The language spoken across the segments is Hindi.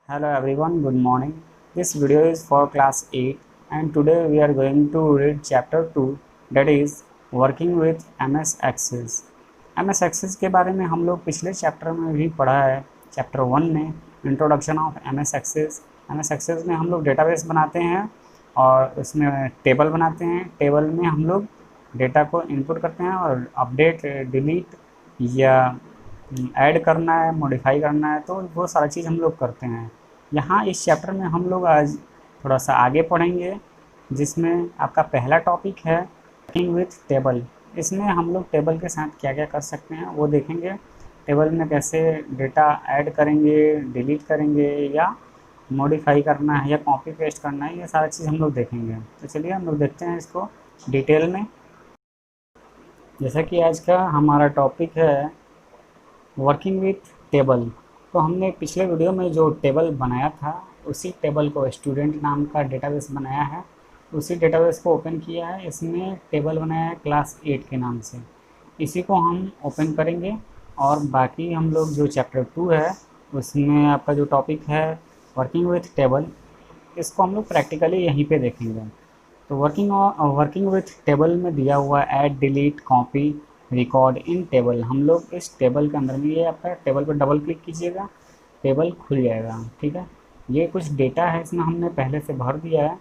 Hello everyone, good morning. This video is for class 8 and today we are going to read chapter 2 that is working with MS Access. MS Access के बारे में हम लोग पिछले चैप्टर में भी पढ़ा है। चैप्टर 1 में introduction of MS Access। MS Access में हम लोग डेटाबेस बनाते हैं और उसमें टेबल बनाते हैं। टेबल में हम लोग डेटा को इनपुट करते हैं और अपडेट डिलीट या ऐड करना है, मॉडिफाई करना है, तो वो सारा चीज़ हम लोग करते हैं। यहाँ इस चैप्टर में हम लोग आज थोड़ा सा आगे पढ़ेंगे जिसमें आपका पहला टॉपिक है वर्किंग विथ टेबल। इसमें हम लोग टेबल के साथ क्या क्या कर सकते हैं वो देखेंगे। टेबल में कैसे डेटा ऐड करेंगे, डिलीट करेंगे या मॉडिफाई करना है या कॉपी पेस्ट करना है, ये सारा चीज़ हम लोग देखेंगे। तो चलिए हम लोग देखते हैं इसको डिटेल में। जैसा कि आज का हमारा टॉपिक है वर्किंग विथ टेबल, तो हमने पिछले वीडियो में जो टेबल बनाया था उसी टेबल को स्टूडेंट नाम का डेटाबेस बनाया है, उसी डेटाबेस को ओपन किया है। इसमें टेबल बनाया है क्लास 8 के नाम से, इसी को हम ओपन करेंगे और बाकी हम लोग जो चैप्टर 2 है उसमें आपका जो टॉपिक है वर्किंग विथ टेबल, इसको हम लोग प्रैक्टिकली यहीं पे देखेंगे। तो वर्किंग विथ टेबल में दिया हुआ add, delete, copy, record in table. हम लोग इस टेबल के अंदर में, ये आपका टेबल पर डबल क्लिक कीजिएगा, टेबल खुल जाएगा। ठीक है, ये कुछ डेटा है इसमें हमने पहले से भर दिया है।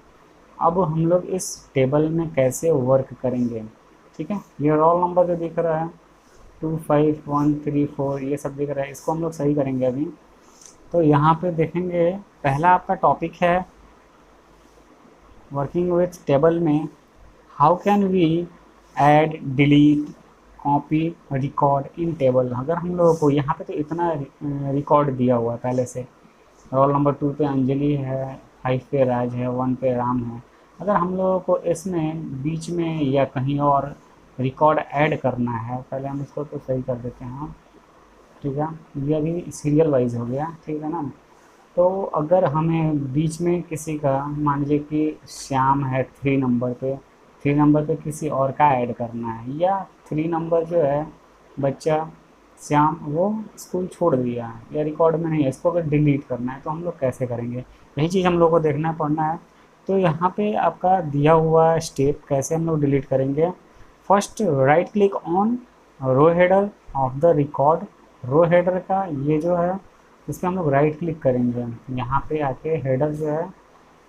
अब हम लोग इस टेबल में कैसे वर्क करेंगे। ठीक है, ये रोल नंबर जो दिख रहा है 25134 ये सब दिख रहा है, इसको हम लोग सही करेंगे अभी। तो यहाँ पे देखेंगे पहला आपका टॉपिक है वर्किंग विथ टेबल में how can we add, delete, copy, record in table. अगर हम लोगों को यहाँ पे तो इतना रिकॉर्ड दिया हुआ है पहले से, रोल नंबर 2 पे अंजलि है, 5 पे राज है, 1 पे राम है। अगर हम लोगों को इसमें बीच में या कहीं और रिकॉर्ड ऐड करना है, पहले हम इसको तो सही कर देते हैं। ठीक है, ये अभी सीरियल वाइज हो गया, ठीक है ना। तो अगर हमें बीच में किसी का, मान लीजिए कि श्याम है 3 नंबर पे, 3 नंबर पे किसी और का ऐड करना है, या 3 नंबर जो है बच्चा श्याम वो स्कूल छोड़ दिया या रिकॉर्ड में नहीं है, इसको अगर डिलीट करना है तो हम लोग कैसे करेंगे, यही चीज़ हम लोग को देखना है, पढ़ना है। तो यहाँ पे आपका दिया हुआ स्टेप कैसे हम लोग डिलीट करेंगे। First right click on row header of the record. Row header का ये जो है इस पर हम लोग राइट क्लिक करेंगे, यहाँ पे आके हेडर जो है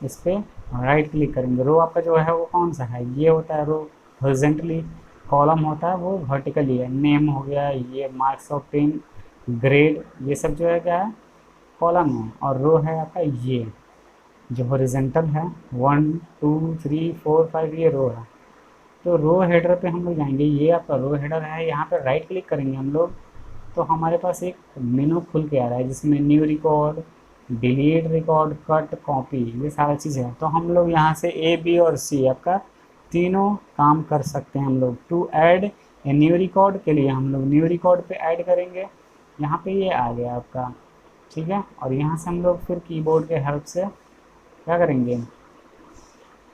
इस पर राइट क्लिक करेंगे। रो आपका जो है वो कौन सा है, ये होता है रो हॉरिजॉन्टली, कॉलम होता है वो वर्टिकली है। नेम हो गया, ये मार्क्स ऑफ 10, ग्रेड, ये सब जो है क्या है, कॉलम है। और रो है आपका ये जो हॉरिजॉन्टल है, 1 2 3 4 5 ये रो है। तो रो हेडर पे हम लोग जाएंगे, ये आपका रो हेडर है, यहाँ पे राइट क्लिक करेंगे हम लोग तो हमारे पास एक मेनू खुल के आ रहा है जिसमें new record, delete record, cut, copy, ये सारा चीज़ है। तो हम लोग यहाँ से ए, बी और सी आपका तीनों काम कर सकते हैं हम लोग। To add a new record के लिए हम लोग न्यू रिकॉर्ड पे ऐड करेंगे, यहाँ पे ये आ गया आपका। ठीक है, और यहाँ से हम लोग फिर कीबोर्ड के हेल्प से क्या करेंगे,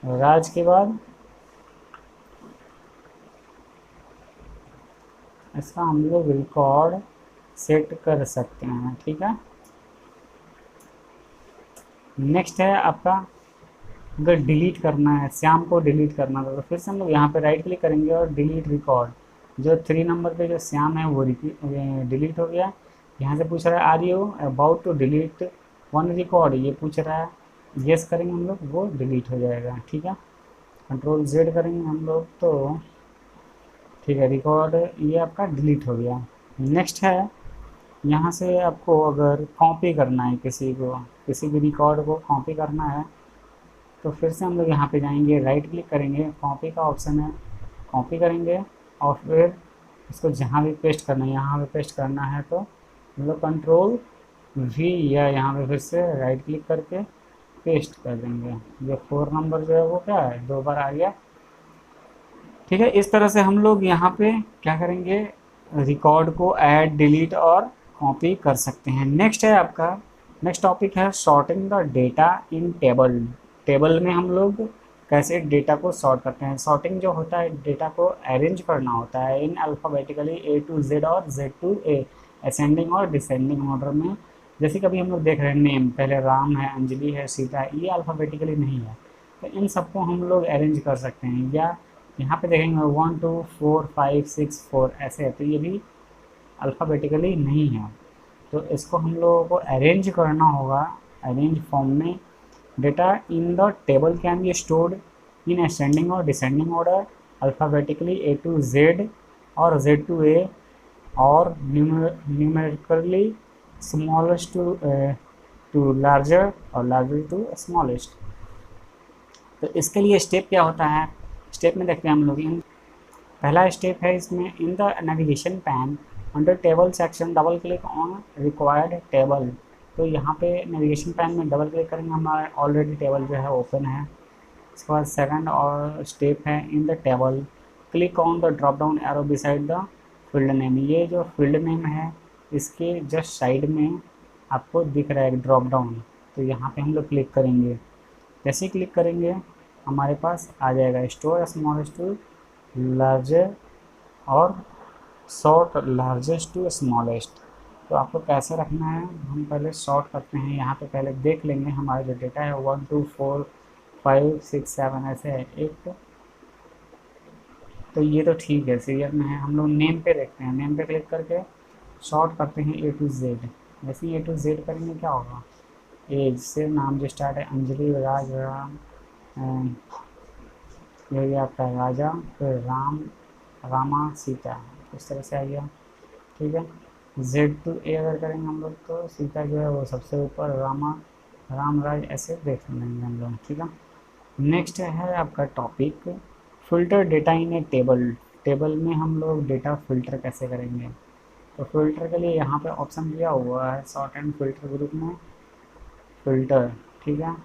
राज के बाद इसका हम लोग रिकॉर्ड सेट कर सकते हैं। ठीक है, नेक्स्ट है आपका अगर डिलीट करना है, श्याम को डिलीट करना था तो फिर से हम लोग यहाँ पे राइट क्लिक करेंगे और डिलीट रिकॉर्ड। जो 3 नंबर पे जो श्याम है वो डिलीट हो गया। यहाँ से पूछ रहा है are you about to delete 1 record, ये पूछ रहा है, यस करेंगे हम लोग, वो डिलीट हो जाएगा। ठीक है, कंट्रोल जेड करेंगे हम लोग तो ठीक है, रिकॉर्ड ये आपका डिलीट हो गया। नेक्स्ट है यहाँ से आपको अगर कॉपी करना है किसी भी रिकॉर्ड को कॉपी करना है तो फिर से हम लोग यहाँ पे जाएंगे, राइट क्लिक करेंगे, कॉपी का ऑप्शन है, कॉपी करेंगे और फिर इसको जहाँ भी पेस्ट करना है यहाँ पे पेस्ट करना है तो हम लोग कंट्रोल वी या यहाँ पे फिर से राइट क्लिक करके पेस्ट कर देंगे। ये 4 नंबर जो है वो क्या है 2 बार आ गया। ठीक है, इस तरह से हम लोग यहाँ पे क्या करेंगे, रिकॉर्ड को ऐड, डिलीट और कॉपी कर सकते हैं। नेक्स्ट है आपका, नेक्स्ट टॉपिक है sorting the data in table. Table में हम लोग कैसे डेटा को सॉर्ट करते हैं। सॉर्टिंग जो होता है, डेटा को अरेंज करना होता है इन अल्फ़ाबेटिकली A to Z और Z to A, असेंडिंग और डिसेंडिंग ऑर्डर में जैसे कभी हम लोग देख रहे हैं नेम, पहले राम है, अंजलि है, सीता है, ये अल्फ़ाबेटिकली नहीं है, तो इन सबको हम लोग अरेंज कर सकते हैं। या यहाँ पे देखेंगे 1 2 4 5 6 4 ऐसे है, तो ये भी अल्फ़ाबेटिकली नहीं है। तो इसको हम लोगों को अरेंज करना होगा। अरेंज फॉर्म में data in the table can be stored in ascending और descending order alphabetically A to Z और Z to A और numerically smallest to larger और larger to smallest। तो इसके लिए स्टेप क्या होता है, स्टेप में देखते हैं हम लोग। इन पहला स्टेप है इसमें, in the navigation pan under table section double click on required table. तो यहाँ पे नेविगेशन पैन में डबल क्लिक करेंगे, हमारा ऑलरेडी टेबल जो है ओपन है। इसके बाद सेकंड और स्टेप है, इन the table click on the drop down arrow beside the field name. ये जो फील्ड नेम है इसके जस्ट साइड में आपको दिख रहा है ड्रॉप डाउन, तो यहाँ पे हम लोग क्लिक करेंगे। जैसे ही क्लिक करेंगे हमारे पास आ जाएगा स्टोर स्मॉलेस्ट टू लार्जर और सॉर्ट लार्जेस्ट टू स्मॉलेस्ट। तो आपको कैसे रखना है, हम पहले सॉर्ट करते हैं। यहाँ पे पहले देख लेंगे हमारा जो डेटा है 1 2 4 5 6 7 ऐसे है एक, तो ये तो ठीक है, सीरियल में है। हम लोग नेम पे देखते हैं, नेम पे क्लिक करके सॉर्ट करते हैं A to Z। जैसे A to Z करेंगे क्या होगा, एज से नाम जो स्टार्ट है अंजलि, राज, राम, ये आपका राजा, फिर राम, रामा, सीता, इस तरह से आ गया। ठीक है, Z to A अगर करेंगे हम लोग तो सीता जो है वो सबसे ऊपर, रामा, राम, राज ऐसे देख लेंगे हम लोग। ठीक है, नेक्स्ट है आपका टॉपिक फिल्टर डेटा इन ए टेबल। टेबल में हम लोग डेटा फिल्टर कैसे करेंगे, तो फिल्टर के लिए यहाँ पे ऑप्शन दिया हुआ है सॉर्ट एंड फिल्टर ग्रुप में फिल्टर। ठीक है,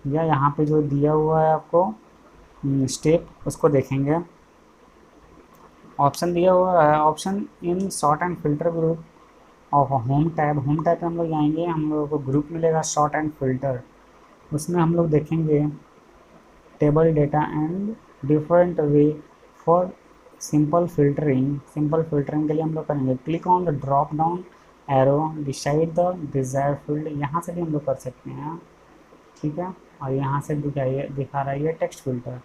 या यहाँ पे जो दिया हुआ है आपको स्टेप उसको देखेंगे। ऑप्शन दिया हुआ है, option in sort and filter group और होम टैब। होम टैब पे हम लोग जाएंगे, हम लोगों को ग्रुप मिलेगा सॉर्ट एंड फिल्टर, उसमें हम लोग देखेंगे table data and different way for simple filtering. Simple filtering के लिए हम लोग करेंगे click on the drop down arrow decide the desire field. यहाँ से भी हम लोग कर सकते हैं। ठीक है, और यहाँ से दिखा रहा है ये टेक्स्ट फिल्टर।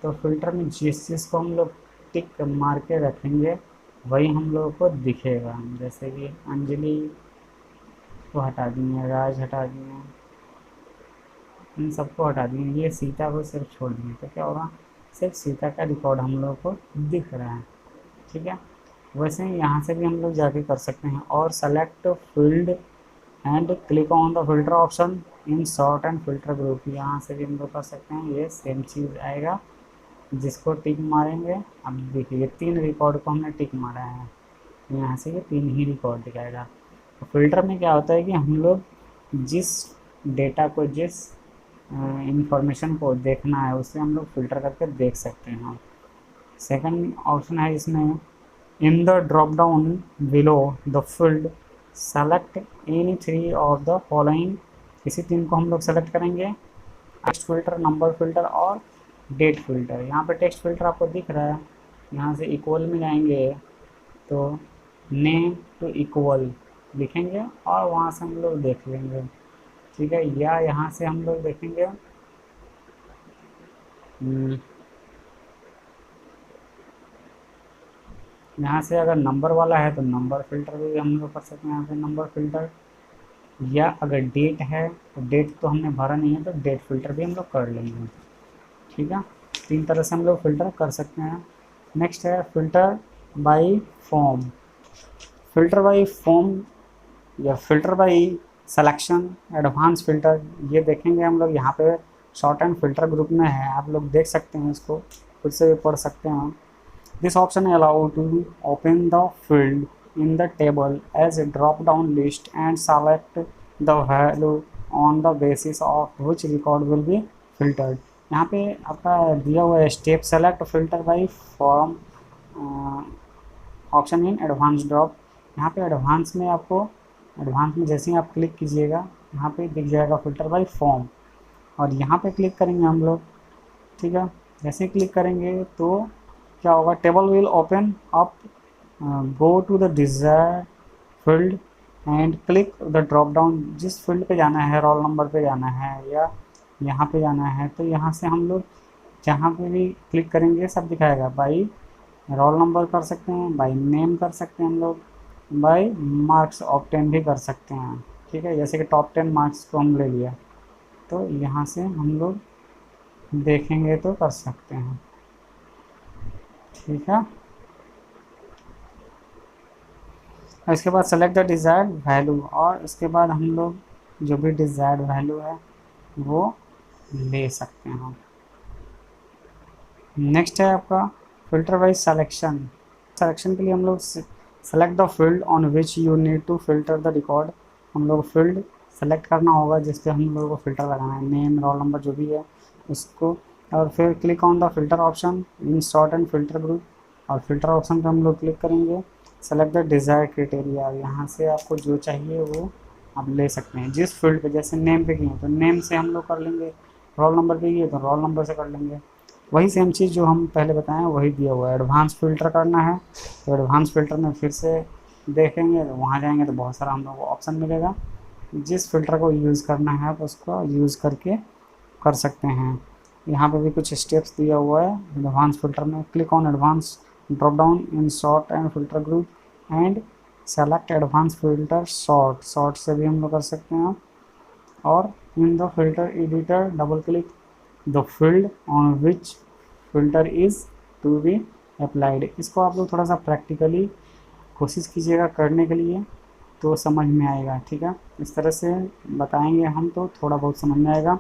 तो फिल्टर में जिस चीज़ को हम लोग टिक मार के रखेंगे वही हम लोगों को दिखेगा। जैसे कि अंजलि को हटा दिए, राज हटा दिए, इन सबको हटा दिए, ये सीता को सिर्फ छोड़ दिए, तो क्या होगा, सिर्फ सीता का रिकॉर्ड हम लोगों को दिख रहा है। ठीक है, वैसे ही यहाँ से भी हम लोग जाके कर सकते हैं। और select field and click on the filter option in sort and filter group, यहाँ से भी हम लोग कर सकते हैं। ये सेम चीज़ आएगा, जिसको टिक मारेंगे। अब देखिए 3 रिकॉर्ड को हमने टिक मारा है, यहाँ से ये 3 ही रिकॉर्ड दिखाएगा। तो फिल्टर में क्या होता है कि हम लोग जिस डेटा को, जिस इंफॉर्मेशन को देखना है उसे हम लोग फिल्टर करके देख सकते हैं। सेकंड ऑप्शन है इसमें, in the drop down below the field select any 3 of the following. इसी 3 को हम लोग सेलेक्ट करेंगे, टेक्स्ट फिल्टर, नंबर फिल्टर और डेट फिल्टर। यहाँ पे टेक्स्ट फिल्टर आपको दिख रहा है, यहाँ से इक्वल में जाएंगे तो नेम टू इक्वल लिखेंगे और वहाँ से हम लोग देख लेंगे। ठीक है, या यहाँ से हम लोग देखेंगे यहाँ से अगर नंबर वाला है तो नंबर फिल्टर भी हम लोग कर सकते हैं, यहाँ से नंबर फिल्टर। या अगर डेट है तो डेट तो हमने भरा नहीं है तो डेट फिल्टर भी हम लोग कर लेंगे। ठीक है, 3 तरह से हम लोग फिल्टर कर सकते हैं। नेक्स्ट है filter by form. Filter by form या filter by selection, advance filter, ये देखेंगे हम लोग। यहाँ पे शॉर्ट एंड फिल्टर ग्रुप में है, आप लोग देख सकते हैं, इसको खुद से भी पढ़ सकते हैं। This option allow to open the field in the table as a drop down list and select the value on the basis of which record will be filtered। यहाँ पे आपका दिया हुआ है step select filter by form option in advance drop. यहाँ पे एडवांस में आपको, एडवांस में जैसे ही आप क्लिक कीजिएगा यहाँ पे दिख जाएगा फिल्टर बाय फॉर्म, और यहाँ पे क्लिक करेंगे हम लोग। ठीक है, जैसे ही क्लिक करेंगे तो क्या होगा, table will open up, go to the desired field and click the drop down, जिस फील्ड पे जाना है, रोल नंबर पे जाना है या यहाँ पे जाना है, तो यहाँ से हम लोग जहाँ पे भी क्लिक करेंगे सब दिखाएगा। बाई रोल नंबर कर सकते हैं, बाई नेम कर सकते हैं हम लोग, बाई मार्क्स ऑब्टेन भी कर सकते हैं। ठीक है, जैसे कि टॉप 10 मार्क्स को हम ले लिया तो यहाँ से हम लोग देखेंगे तो कर सकते हैं। ठीक है, इसके बाद सेलेक्ट द डिज़ायर्ड वैल्यू, और इसके बाद हम लोग जो भी डिज़ायर्ड वैल्यू है वो ले सकते हैं। नेक्स्ट है आपका फिल्टर वाइज सिलेक्शन। सिलेक्शन के लिए हम लोग select the field on which you need to filter the record. हम लोग फील्ड सेलेक्ट करना होगा जिस पे हम लोगों को फ़िल्टर लगाना है, नेम रोल नंबर जो भी है उसको, और फिर click on the filter option in sort and filter group, और फिल्टर ऑप्शन पे हम लोग क्लिक करेंगे। सेलेक्ट द डिज़ायर्ड क्राइटेरिया, यहाँ से आपको जो चाहिए वो आप ले सकते हैं जिस फील्ड पे, जैसे नेम पे किए तो नेम से हम लोग कर लेंगे, रोल नंबर पे किए तो रोल नंबर से कर लेंगे। वही सेम चीज़ जो हम पहले बताएं वही दिया हुआ है। एडवांस फ़िल्टर करना है तो एडवांस फ़िल्टर में फिर से देखेंगे तो वहाँ जाएंगे तो बहुत सारा हम लोग को ऑप्शन मिलेगा, जिस फ़िल्टर को यूज़ करना है आप उसको यूज़ करके कर सकते हैं। यहाँ पे भी कुछ स्टेप्स दिया हुआ है एडवांस फ़िल्टर में। Click on advance drop down in sort and filter group and select advance filter sort, sort से भी हम लोग कर सकते हैं। और in the filter editor double click the field on which filter is to be applied. इसको आप लोग थोड़ा सा प्रैक्टिकली कोशिश कीजिएगा करने के लिए तो समझ में आएगा। ठीक है, इस तरह से बताएंगे हम तो थोड़ा बहुत समझ में आएगा।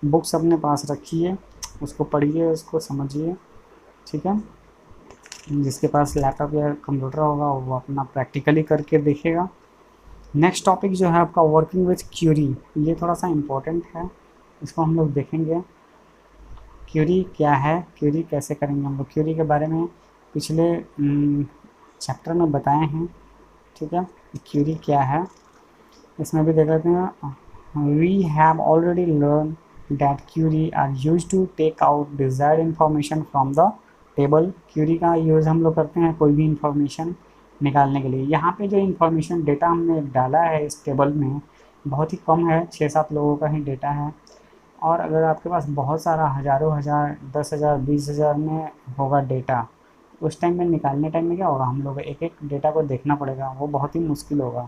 बुक्स अपने पास रखिए, उसको पढ़िए, उसको समझिए। ठीक है, जिसके पास लैपटॉप या कंप्यूटर होगा वो अपना प्रैक्टिकली करके देखेगा। नेक्स्ट टॉपिक जो है आपका वर्किंग विथ क्यूरी, ये थोड़ा सा इम्पोर्टेंट है, इसको हम लोग देखेंगे। क्यूरी क्या है, क्यूरी कैसे करेंगे हम लोग, क्यूरी के बारे में पिछले चैप्टर में बताए हैं। ठीक है, क्यूरी क्या है इसमें भी देख लेते हैं। We have already learn that query are use to take out desired information from the table. Query का यूज़ हम लोग करते हैं कोई भी इंफॉर्मेशन निकालने के लिए। यहाँ पे जो इंफॉर्मेशन डेटा हमने डाला है इस टेबल में बहुत ही कम है, 6-7 लोगों का ही डेटा है। और अगर आपके पास बहुत सारा हज़ारों हज़ार 10,000 20,000 में होगा डेटा, उस टाइम में निकालने टाइम में क्या होगा, हम लोग एक एक डेटा को देखना पड़ेगा, वो बहुत ही मुश्किल होगा।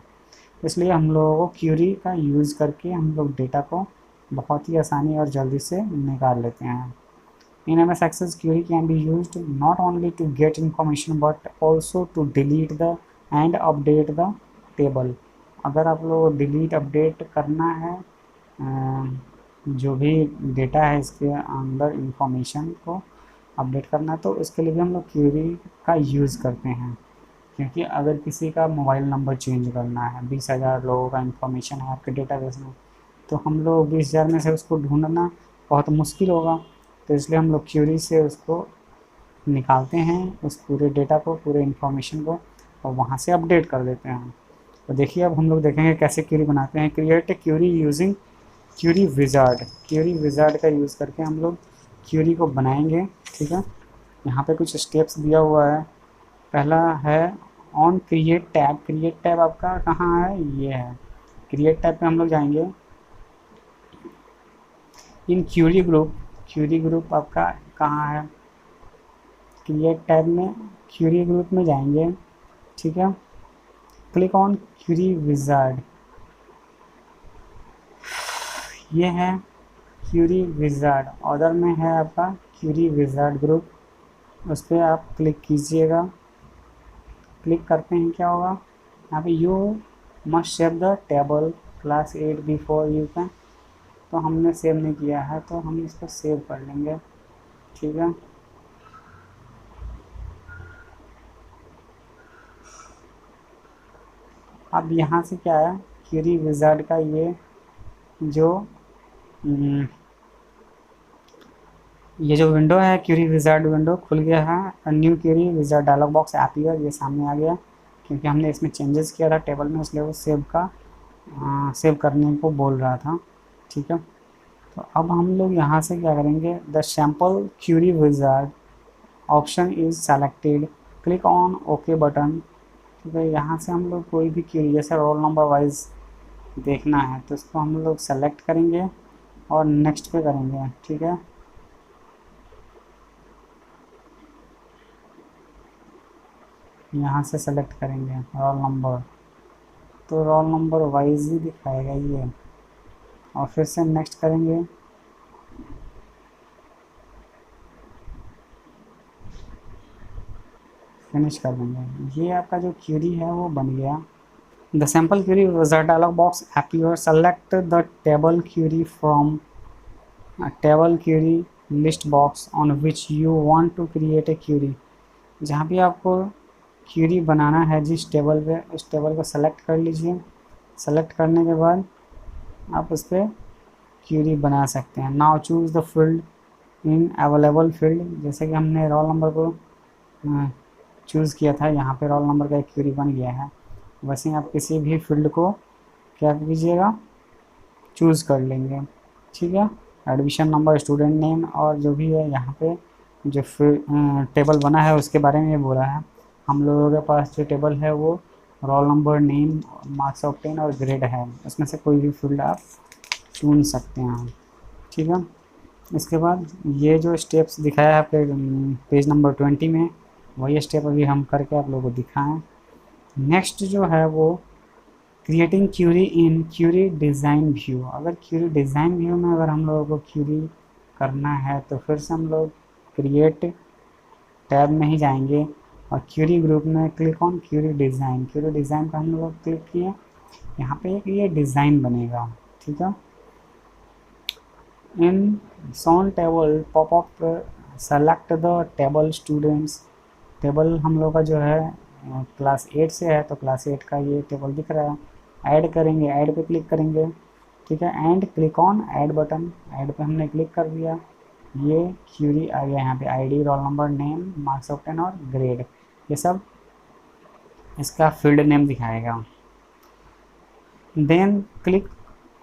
इसलिए हम लोगों को क्यूरी का यूज़ करके हम लोग डेटा को बहुत ही आसानी और जल्दी से निकाल लेते हैं। In M S access query can be used not only to get information but also to delete the and update the table. अगर आप लोग डिलीट अपडेट करना है जो भी डेटा है इसके अंदर इंफॉर्मेशन को अपडेट करना है तो इसके लिए भी हम लोग क्यूरी का यूज़ करते हैं। क्योंकि अगर किसी का मोबाइल नंबर चेंज करना है, 20,000 लोगों का इंफॉर्मेशन है आपके डेटाबेस में, तो हम लोग 20,000 में से उसको ढूंढना बहुत मुश्किल होगा। तो इसलिए हम लोग क्यूरी से उसको निकालते हैं, उस पूरे डेटा को, पूरे इन्फॉर्मेशन को, और वहाँ से अपडेट कर देते हैं। तो देखिए अब हम लोग देखेंगे कैसे क्यूरी बनाते हैं। Create a query using query wizard. Query wizard का यूज़ करके हम लोग क्यूरी को बनाएंगे। ठीक है, यहाँ पे कुछ स्टेप्स दिया हुआ है। पहला है on create tab. Create tab आपका कहाँ है, ये है। क्रिएट टैब पे हम लोग जाएंगे। इन क्यूरी ग्रुप, क्यूरी ग्रुप आपका कहाँ है, क्रिएट टैब में क्यूरी ग्रुप में जाएंगे। ठीक है, क्लिक ऑन क्यूरी विजार्ड, ये है क्यूरी विजार्ड। ऑर्डर में है आपका क्यूरी विजार्ड ग्रुप, उस पर आप क्लिक कीजिएगा। क्लिक करते हैं क्या होगा, यहाँ पे you must save the table class 8 before you can, तो हमने सेव नहीं किया है तो हम इसको सेव कर लेंगे। ठीक है, अब यहाँ से क्या है, क्यूरी विजार्ड का ये जो विंडो है, क्यूरी विजार्ड विंडो खुल गया है। New query wizard dialog box appear, ये सामने आ गया क्योंकि हमने इसमें चेंजेस किया था टेबल में, इसलिए वो सेव करने को बोल रहा था। ठीक है, तो अब हम लोग यहाँ से क्या करेंगे, the sample query wizard option is selected, click on okay button ठीक है। यहाँ से हम लोग कोई भी क्वेरी जैसे रोल नंबर वाइज देखना है तो इसको हम लोग सेलेक्ट करेंगे और नेक्स्ट पे करेंगे। ठीक है, यहाँ से सेलेक्ट करेंगे रोल नंबर, तो रोल नंबर वाइज ही दिखाएगा ये, और फिर से नेक्स्ट करेंगे। फिनिश कर देंगे। ये आपका जो क्वेरी है वो बन गया। The sample query wizard dialog box appear, select the table query from table query list box on which you want to create a query. जहाँ भी आपको क्वेरी बनाना है जिस टेबल पे, उस टेबल को सेलेक्ट कर लीजिए। सेलेक्ट करने के बाद आप उस पर क्वेरी बना सकते हैं। Now choose the field in available field, जैसे कि हमने रोल नंबर को चूज़ किया था, यहाँ पे रोल नंबर का एक क्वेरी बन गया है। वैसे ही आप किसी भी फील्ड को क्या कीजिएगा, चूज़ कर लेंगे। ठीक है, एडमिशन नंबर, स्टूडेंट नेम और जो भी है यहाँ पे जो टेबल बना है उसके बारे में ये बोला है। हम लोगों के पास जो टेबल है वो role number, name, marks obtain और ग्रेड है, उसमें से कोई भी फील्ड आप चुन सकते हैं। ठीक है, इसके बाद ये जो स्टेप्स दिखाया है आपके पेज नंबर 20 में, वही स्टेप अभी हम करके आप लोगों को दिखाएं। नेक्स्ट जो है वो क्रिएटिंग क्यूरी इन क्यूरी डिज़ाइन व्यू। अगर क्यूरी डिज़ाइन व्यू में अगर हम लोगों को क्यूरी करना है तो फिर से हम लोग क्रिएट टैब में ही जाएंगे और क्यूरी ग्रुप में click on query design. Query design पर हम लोग क्लिक किए, यहाँ पे एक ये डिज़ाइन बनेगा। ठीक है, in show table popup select the table students. Table हम लोग का जो है क्लास 8 से है, तो क्लास 8 का ये टेबल दिख रहा है। ऐड करेंगे, ऐड पे क्लिक करेंगे। ठीक है, and click on add button. Add पे हमने क्लिक कर दिया, ये क्यूरी आ गया। यहाँ पे ID, roll number, name, marks obtain और ग्रेड, ये सब इसका फील्ड नेम दिखाएगा। Then click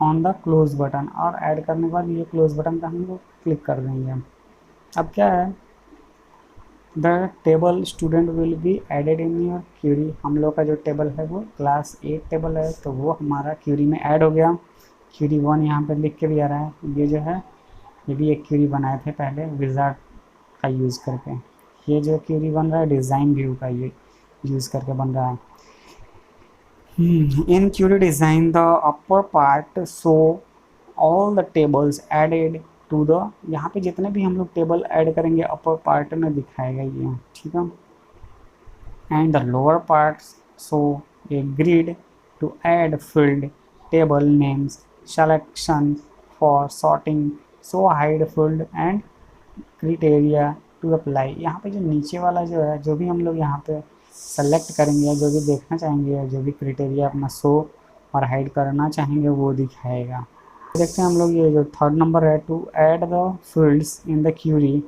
on the close button, और ऐड करने के बाद ये क्लोज बटन पे हम लोग क्लिक कर देंगे। अब क्या है, the table student will be added in your query. हम लोग का जो टेबल है वो क्लास 8 टेबल है, तो वो हमारा क्यूरी में ऐड हो गया। क्यूरी 1 यहाँ पे लिख के भी आ रहा है। ये जो है ये भी एक क्यूरी बनाए थे पहले विजार्ड का यूज़ करके। ये जो क्यूरी बन रहा है डिज़ाइन व्यू का ये यूज़ करके बन रहा है। In query design the upper part show all the tables added to the, यहाँ पे जितने भी हम लोग टेबल ऐड करेंगे अपर पार्ट में दिखाएगा ये। ठीक है, and the lower part show a grid to add field, table names, selection for sorting, show hide field and criteria to apply. यहाँ पे जो नीचे वाला जो है, जो भी हम लोग यहाँ पे सेलेक्ट करेंगे, जो भी देखना चाहेंगे, जो भी क्राइटेरिया अपना शो और हाइड करना चाहेंगे वो दिखाएगा। देखते हैं हम लोग ये जो थर्ड नंबर है, to add the fields in the query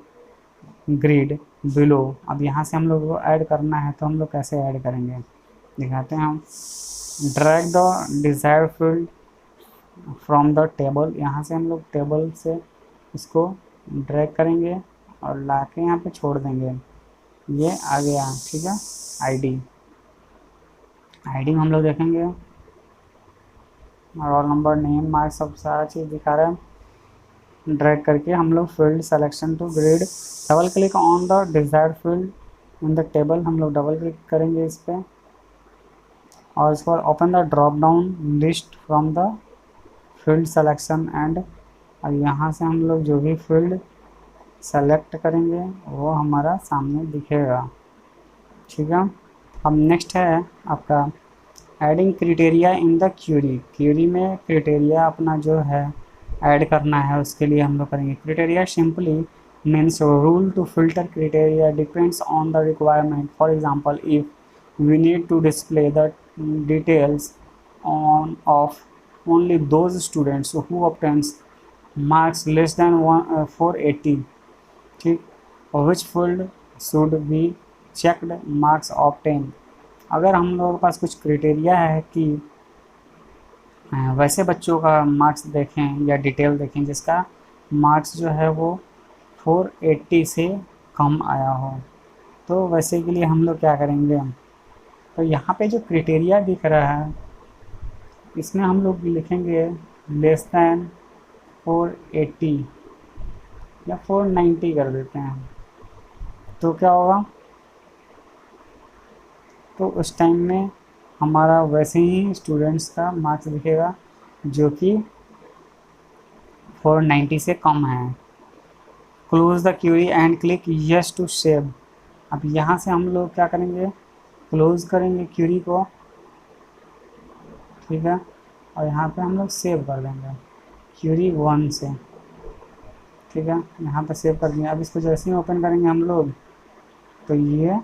grid below. अब यहाँ से हम लोग को ऐड करना है, तो हम लोग कैसे ऐड करेंगे दिखाते हैं हम। Drag the desired field from the table, यहाँ से हम लोग टेबल से इसको ड्रैग करेंगे और ला के यहाँ पे छोड़ देंगे। ये आ गया। ठीक है, आईडी में हम लोग देखेंगे रोल नंबर, नेम, मार्क्स, सब सारा चीज़ दिखा रहा है। ड्रैग करके हम लोग field selection to grade, double click on the desired field in the table, हम लोग डबल क्लिक करेंगे इस पर और इसको open the drop down list from the field selection and, और यहाँ से हम लोग जो भी फील्ड सेलेक्ट करेंगे वो हमारा सामने दिखेगा। ठीक है, अब नेक्स्ट है आपका adding criteria in the query. Query में क्राइटेरिया अपना जो है ऐड करना है, उसके लिए हम लोग करेंगे। Criteria simply means rule to filter criteria depends on the requirement. For example, if we need to display the details on of only those students who obtains marks less than 480, ठीक, which field should be checked marks obtain. अगर हम लोगों के पास कुछ क्राइटेरिया है कि वैसे बच्चों का मार्क्स देखें या डिटेल देखें जिसका मार्क्स जो है वो 480 से कम आया हो, तो वैसे के लिए हम लोग क्या करेंगे, तो यहाँ पे जो क्राइटेरिया दिख रहा है इसमें हम लोग लिखेंगे लेस दैन 480 या 490 कर देते हैं। तो क्या होगा, तो उस टाइम में हमारा वैसे ही स्टूडेंट्स का मार्क्स दिखेगा जो कि 490 से कम है। Close the query and click yes to save. अब यहाँ से हम लोग क्या करेंगे, क्लोज करेंगे क्यूरी को, ठीक है, और यहाँ पे हम लोग सेव कर देंगे क्यूरी 1 से, ठीक है, यहाँ पे सेव कर दिया। अब इसको जैसे ही ओपन करेंगे हम लोग तो ये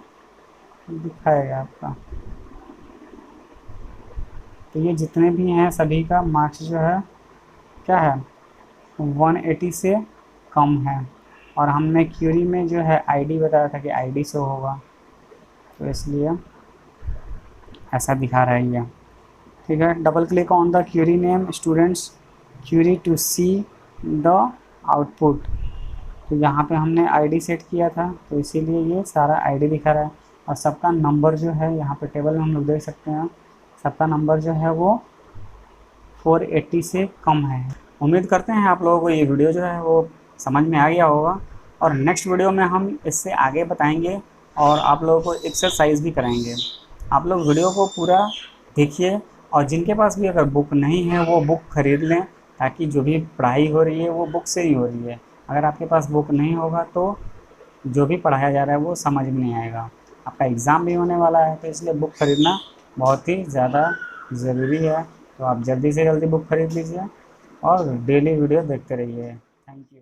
दिखाएगा आपका, तो ये जितने भी हैं सभी का मार्क्स जो है क्या है 180 से कम है। और हमने क्यूरी में जो है आईडी बताया था कि आईडी शो होगा, तो इसलिए ऐसा दिखा रहा है ये, ठीक है। Double click on the query name students query to see the output. तो यहाँ पे हमने आईडी सेट किया था तो इसीलिए ये सारा आईडी दिखा रहा है। और सबका नंबर जो है यहाँ पे टेबल में हम लोग देख सकते हैं, सबका नंबर जो है वो 480 से कम है। उम्मीद करते हैं आप लोगों को ये वीडियो जो है वो समझ में आ गया होगा, और नेक्स्ट वीडियो में हम इससे आगे बताएंगे और आप लोगों को एक्सरसाइज भी कराएंगे। आप लोग वीडियो को पूरा देखिए, और जिनके पास भी अगर बुक नहीं है वो बुक खरीद लें, ताकि जो भी पढ़ाई हो रही है वो बुक से ही हो रही है। अगर आपके पास बुक नहीं होगा तो जो भी पढ़ाया जा रहा है वो समझ में नहीं आएगा। आपका एग्ज़ाम भी होने वाला है, तो इसलिए बुक खरीदना बहुत ही ज़्यादा ज़रूरी है। तो आप जल्दी से जल्दी बुक खरीद लीजिए और डेली वीडियो देखते रहिए। Thank you.